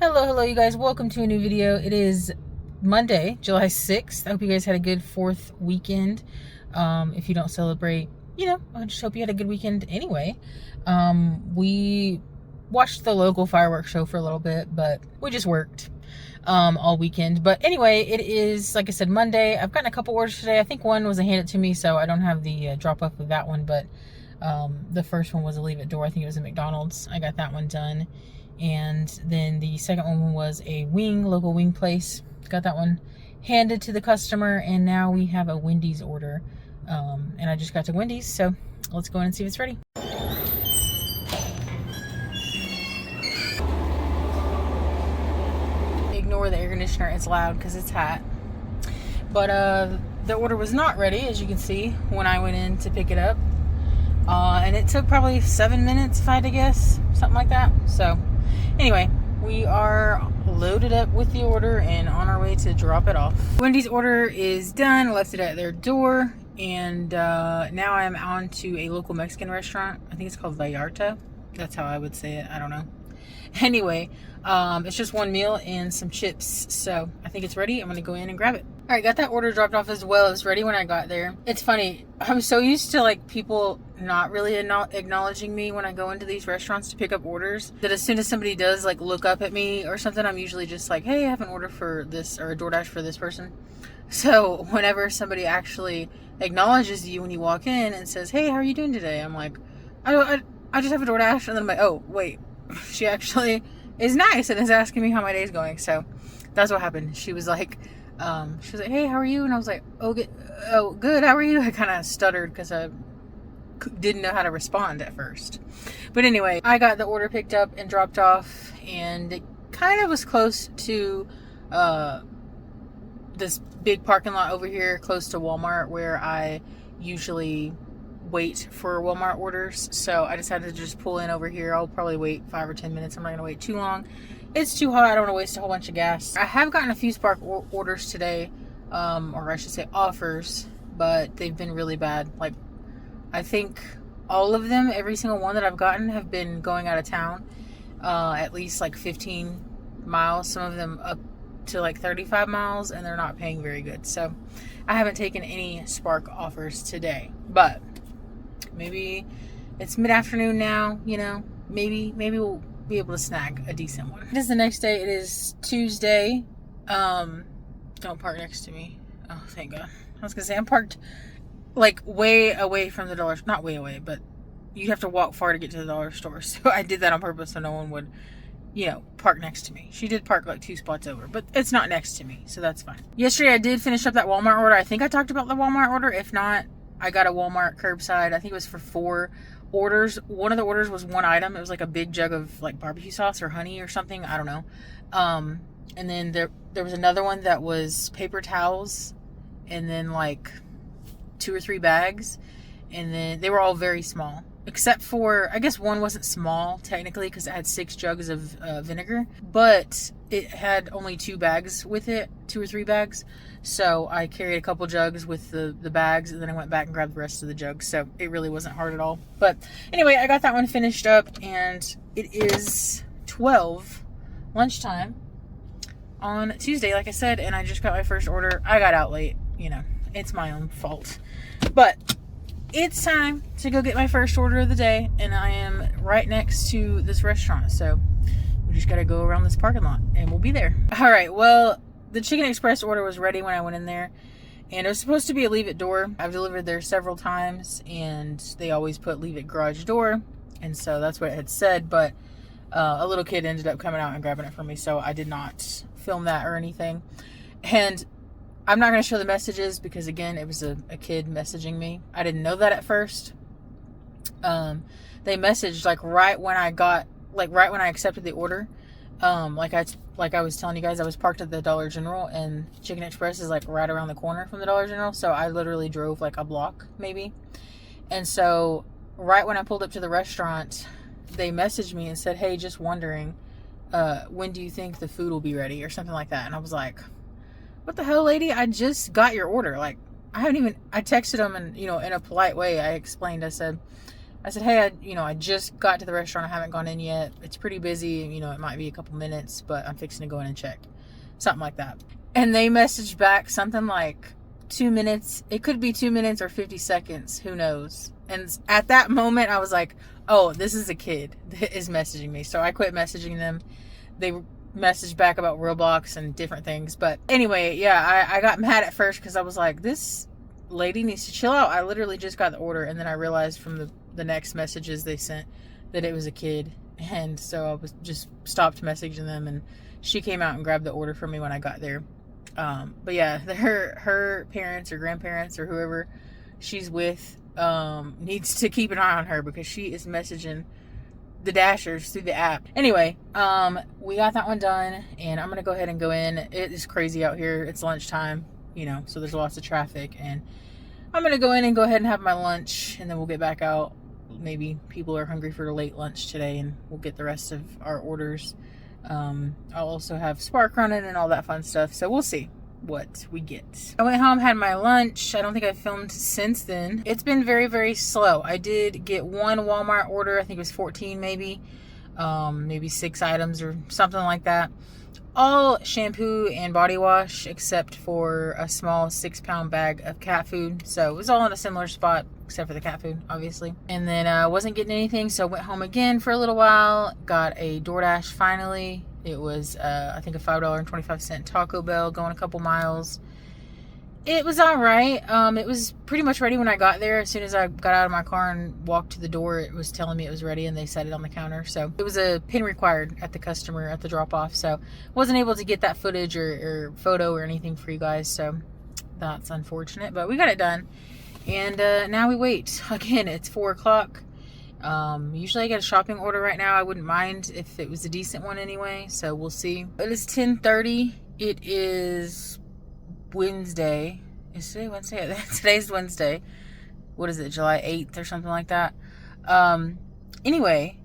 Hello, you guys. Welcome to a new video. It is Monday, July 6th. I hope you guys had a good 4th weekend. If you don't celebrate, I just hope you had a good weekend anyway. We watched the local fireworks show for a little bit, but we just worked all weekend. But anyway, it is, like I said, Monday. I've gotten a couple orders today. I think one was a hand it to me, so I don't have the drop off of that one, but the first one was a leave at door. I think it was at McDonald's. I got that one done. And then the second one was a local wing place. Got that one handed to the customer, and now we have a Wendy's order. And I just got to Wendy's, so let's go in and see if it's ready. Ignore the air conditioner, it's loud because it's hot. But the order was not ready, as you can see, when I went in to pick it up. And it took probably 7 minutes, if I had to guess, something like that. So anyway, we are loaded up with the order and on our way to drop it off. Wendy's order is done, left it at their door, and now I'm on to a local Mexican restaurant. I think it's called Vallarta. That's how I would say it. I don't know. Anyway, it's just one meal and some chips, so I think it's ready. I'm gonna go in and grab it. All right, got that order dropped off as well. It was ready when I got there. It's funny, I'm so used to like people not really acknowledging me when I go into these restaurants to pick up orders, that as soon as somebody does like look up at me or something, I'm usually just like, hey, I have an order for this, or a Doordash for this person. So whenever somebody actually acknowledges you when you walk in and says, hey, how are you doing today? I'm like, I just have a Doordash. And then I'm like, oh, wait, she actually is nice and is asking me how my day's going. So that's what happened. She was like, hey, how are you? And I was like, oh, good. How are you? I kind of stuttered because I didn't know how to respond at first. But anyway, I got the order picked up and dropped off, and it kind of was close to this big parking lot over here close to Walmart, where I usually wait for Walmart orders. So I decided to just pull in over here. I'll probably wait 5 or 10 minutes. I'm not going to wait too long. It's too hot. I don't want to waste a whole bunch of gas. I have gotten a few Spark orders today, or I should say offers, but they've been really bad. Like, I think all of them, every single one that I've gotten, have been going out of town, at least like 15 miles, some of them up to like 35 miles, and they're not paying very good. So I haven't taken any Spark offers today, but maybe it's mid-afternoon now, maybe we'll be able to snag a decent one. It is the next day. It is Tuesday. Don't park next to me. Oh, thank God. I was gonna say I'm parked like way away from the dollar, not way away, but you have to walk far to get to the dollar store. So I did that on purpose so no one would, park next to me. She did park like 2 spots over, but it's not next to me, so that's fine. Yesterday I did finish up that Walmart order. I think I talked about the Walmart order. If not, I got a Walmart curbside. I think it was for 4 orders. One of the orders was one item. It was like a big jug of like barbecue sauce or honey or something. I don't know. And then there was another one that was paper towels, and then like 2 or 3 bags, and then they were all very small, except for, I guess one wasn't small technically because it had 6 jugs of vinegar, but it had only 2 bags with it, 2 or 3 bags. So I carried a couple jugs with the bags, and then I went back and grabbed the rest of the jugs. So it really wasn't hard at all. But anyway, I got that one finished up, and it is 12 lunchtime on Tuesday, like I said, and I just got my first order. I got out late, it's my own fault. But it's time to go get my first order of the day, and I am right next to this restaurant. So we just got to go around this parking lot, and we'll be there. All right, well, the Chicken Express order was ready when I went in there, and it was supposed to be a leave at door. I've delivered there several times, and they always put leave at garage door, and so that's what it had said, but a little kid ended up coming out and grabbing it for me, so I did not film that or anything. And I'm not going to show the messages because, again, it was a kid messaging me. I didn't know that at first. They messaged right when I accepted the order. Like I was telling you guys, I was parked at the Dollar General, and Chicken Express is like right around the corner from the Dollar General. So I literally drove like a block maybe. And so right when I pulled up to the restaurant, they messaged me and said, hey, just wondering, when do you think the food will be ready, or something like that. And I was like, what the hell, lady? I just got your order. Like, I texted them, and, in a polite way, I explained, I said, I said, hey, I just got to the restaurant. I haven't gone in yet. It's pretty busy. It might be a couple minutes, but I'm fixing to go in and check. Something like that. And they messaged back something like 2 minutes. It could be 2 minutes or 50 seconds. Who knows? And at that moment, I was like, oh, this is a kid that is messaging me. So I quit messaging them. They messaged back about Roblox and different things. But anyway, yeah, I got mad at first because I was like, this lady needs to chill out. I literally just got the order. And then I realized from the next messages they sent that it was a kid. And so I was just stopped messaging them. And she came out and grabbed the order for me when I got there. But yeah, her parents or grandparents or whoever she's with needs to keep an eye on her because she is messaging the Dashers through the app. Anyway, we got that one done, and I'm gonna go ahead and go in. It is crazy out here. It's lunchtime, so there's lots of traffic, and I'm gonna go in and go ahead and have my lunch, and then we'll get back out. Maybe people are hungry for a late lunch today, and we'll get the rest of our orders. I'll also have Spark running and all that fun stuff, so we'll see what we get. I went home, had my lunch. I don't think I've filmed since then. It's been very, very slow. I did get one Walmart order. I think it was 14 maybe 6 items or something like that. All shampoo and body wash except for a small 6-pound bag of cat food. So it was all in a similar spot except for the cat food, obviously. And then I wasn't getting anything, so I went home again for a little while. Got a Doordash finally. It was, I think, a $5.25 Taco Bell going a couple miles. It was all right. It was pretty much ready when I got there. As soon as I got out of my car and walked to the door, it was telling me it was ready, and they set it on the counter. So it was a pin required at the customer at the drop-off. So wasn't able to get that footage or photo or anything for you guys. So that's unfortunate, but we got it done. And now we wait. Again, it's 4 o'clock. Usually I get a shopping order right now. I wouldn't mind if it was a decent one anyway, so we'll see. It is 10:30. It is Wednesday. Is today Wednesday? Today's Wednesday. What is it, July 8th or something like that? Anyway,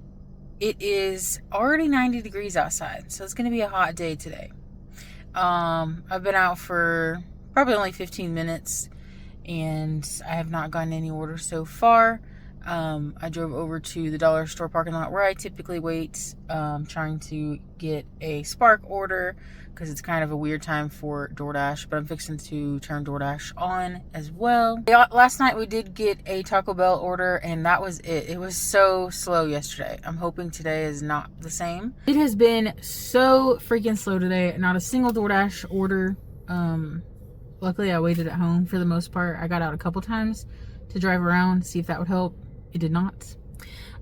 it is already 90 degrees outside, so it's going to be a hot day today. I've been out for probably only 15 minutes, and I have not gotten any orders so far. I drove over to the dollar store parking lot where I typically wait, trying to get a Spark order because it's kind of a weird time for Doordash, but I'm fixing to turn Doordash on as well. Last night we did get a Taco Bell order, and that was it. It was so slow yesterday. I'm hoping today is not the same. It has been so freaking slow today. Not a single Doordash order. Luckily I waited at home for the most part. I got out a couple times to drive around, see if that would help. It did not.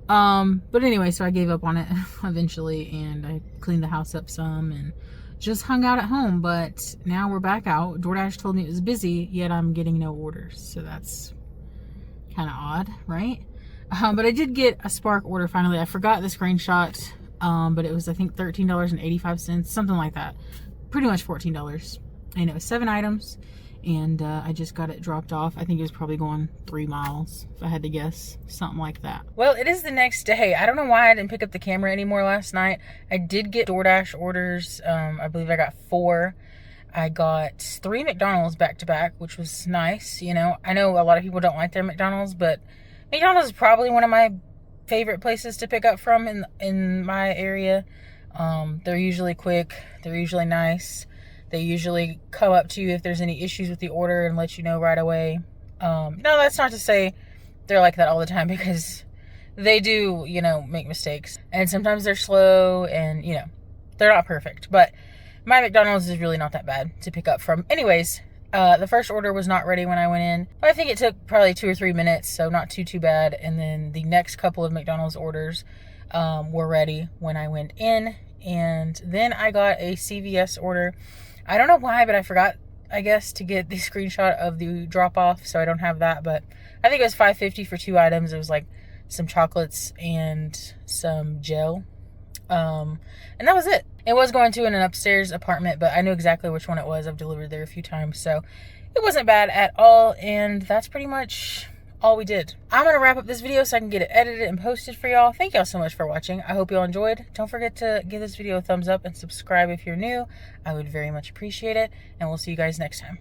But anyway, so I gave up on it eventually, and I cleaned the house up some and just hung out at home. But now we're back out. Doordash told me it was busy, yet I'm getting no orders. So that's kind of odd, right? But I did get a Spark order finally. I forgot the screenshot, but it was, I think, $13.85, something like that. Pretty much $14. And it was 7 items. And I just got it dropped off. I think it was probably going 3 miles, if I had to guess. Something like that. Well, it is the next day. I don't know why I didn't pick up the camera anymore last night. I did get Doordash orders. I believe I got 4. I got 3 McDonald's back to back, which was nice. I know a lot of people don't like their McDonald's, but McDonald's is probably one of my favorite places to pick up from in my area. They're usually quick. They're usually nice. They usually come up to you if there's any issues with the order and let you know right away. No, that's not to say they're like that all the time, because they do, make mistakes. And sometimes they're slow and, they're not perfect. But my McDonald's is really not that bad to pick up from. Anyways, the first order was not ready when I went in. I think it took probably 2 or 3 minutes, so not too bad. And then the next couple of McDonald's orders were ready when I went in. And then I got a CVS order. I don't know why, but I forgot, I guess, to get the screenshot of the drop-off, so I don't have that. But I think it was $5.50 for 2 items. It was like some chocolates and some gel. And that was it. It was going to an upstairs apartment, but I knew exactly which one it was. I've delivered there a few times, so it wasn't bad at all. And that's pretty much all we did. I'm going to wrap up this video so I can get it edited and posted for y'all. Thank y'all so much for watching. I hope y'all enjoyed. Don't forget to give this video a thumbs up and subscribe if you're new. I would very much appreciate it. And we'll see you guys next time.